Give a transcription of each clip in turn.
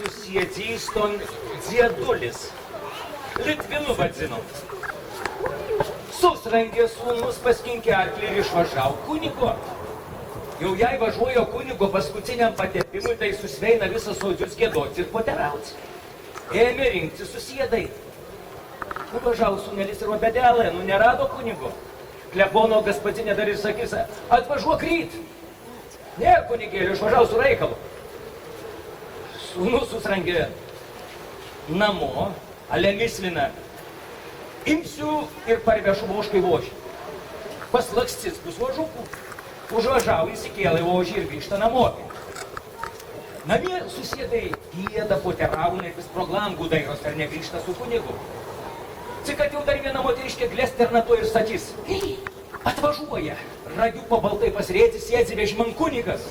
susėdys ton dziedulis. Litvinu vadinom. Susrangė sūnus paskinkę arklį ir išvažiavo kunigo. Jau jai važiuojo kunigo paskutiniam patepimui, tai susveina visas sodžius gėdoti ir poterauti. Ėmė rinkti susėdai. Nuvažiavo sūnelis ir obedelė, nerado kunigo. Klepono gaspadinė dar ir sakys, atvažiuok ryt. Ne, kunigėlį, išvažiavo su reikalu. Sūnus susrangė namo, ale mislina. Imsiu ir parvešu voškai vožį. Paslakstys bus vožukų. Užvažiavo, įsikėlė vožį ir grįžta namo. Namie susėdai gėda poteravo, ir vis pro langų dairos, ar negrįžta su kunigu. Tik kad jau dar viena moteriškė glesternato ir sakys, atvažiuoja, ragių pabaltai pasrėti, sėdzi vežimam kunigas.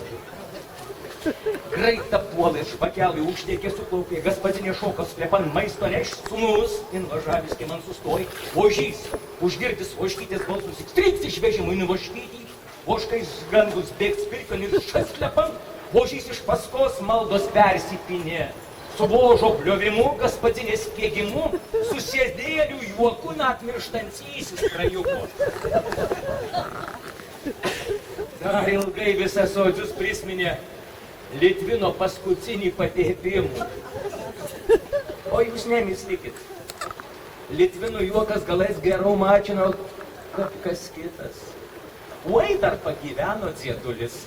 Greita puolai špakelį uždėkė suplaukė, gaspadinė šokas plepan maisto neš, sūnus, invažaviskė man sustoj, vožys, užgirdis voškytės balsus, striks iš vežimui nuvoškyti, voškais gandus bėgs pirkan ir šas plepan, vožys iš paskos maldos persipinė. Su vožo bliovimu, gaspadinės spiegimu, su sėdėlių juoku atmirštantysis krajuku. Dar ilgai visas sodžius prisminė Litvino paskutinį patepimų. O jūs nemislikit. Litvino juokas galais geriau mačino, kaip kas kitas. Oi, dar pagyveno dziedulis.